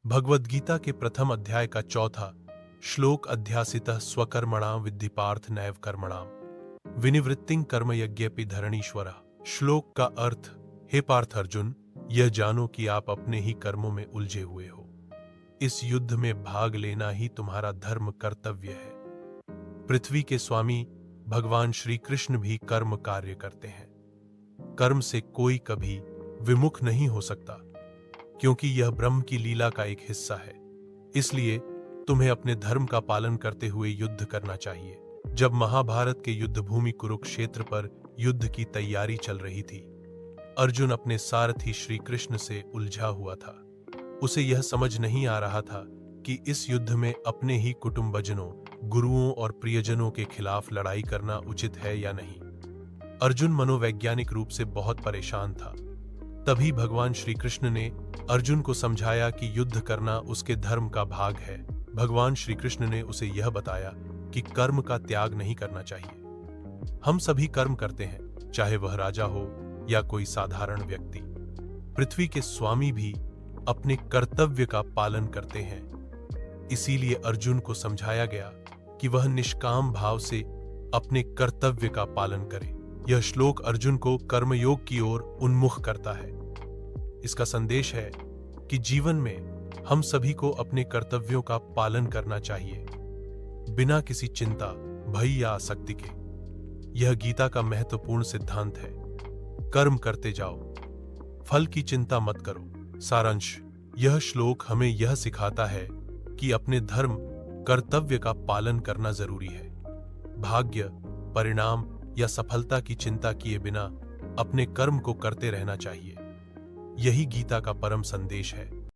भगवद गीता के प्रथम अध्याय का चौथा श्लोक अध्यासितः स्वकर्मणां विद्धि पार्थ नैव कर्मणां विनिवृत्तिं कर्मयज्ञेपि धरणीश्वरः। श्लोक का अर्थ, हे पार्थ अर्जुन, यह जानो कि आप अपने ही कर्मों में उलझे हुए हो। इस युद्ध में भाग लेना ही तुम्हारा धर्म कर्तव्य है। पृथ्वी के स्वामी भगवान श्री कृष्ण भी कर्म कार्य करते हैं। कर्म से कोई कभी विमुख नहीं हो सकता, क्योंकि यह ब्रह्म की लीला का एक हिस्सा है। इसलिए तुम्हें अपने धर्म का पालन करते हुए युद्ध करना चाहिए। जब महाभारत के युद्ध भूमि कुरुक्षेत्र पर युद्ध की तैयारी चल रही थी, अर्जुन अपने सारथी श्री कृष्ण से उलझा हुआ था। उसे यह समझ नहीं आ रहा था कि इस युद्ध में अपने ही कुटुंबजनों, गुरुओं और प्रियजनों के खिलाफ लड़ाई करना उचित है या नहीं। अर्जुन मनोवैज्ञानिक रूप से बहुत परेशान था। तभी भगवान श्री कृष्ण ने अर्जुन को समझाया कि युद्ध करना उसके धर्म का भाग है। भगवान श्री कृष्ण ने उसे यह बताया कि कर्म का त्याग नहीं करना चाहिए। हम सभी कर्म करते हैं, चाहे वह राजा हो या कोई साधारण व्यक्ति। पृथ्वी के स्वामी भी अपने कर्तव्य का पालन करते हैं। इसीलिए अर्जुन को समझाया गया कि वह निष्काम भाव से अपने कर्तव्य का पालन करे। यह श्लोक अर्जुन को कर्मयोग की ओर उन्मुख करता है। इसका संदेश है कि जीवन में हम सभी को अपने कर्तव्यों का पालन करना चाहिए, बिना किसी चिंता, भय या आसक्ति के। यह गीता का महत्वपूर्ण सिद्धांत है। कर्म करते जाओ, फल की चिंता मत करो। सारांश, यह श्लोक हमें यह सिखाता है कि अपने धर्म, कर्तव्य का पालन करना जरूरी है। भाग्य, परिणाम या सफलता की चिंता किए बिना अपने कर्म को करते रहना चाहिए। यही गीता का परम संदेश है।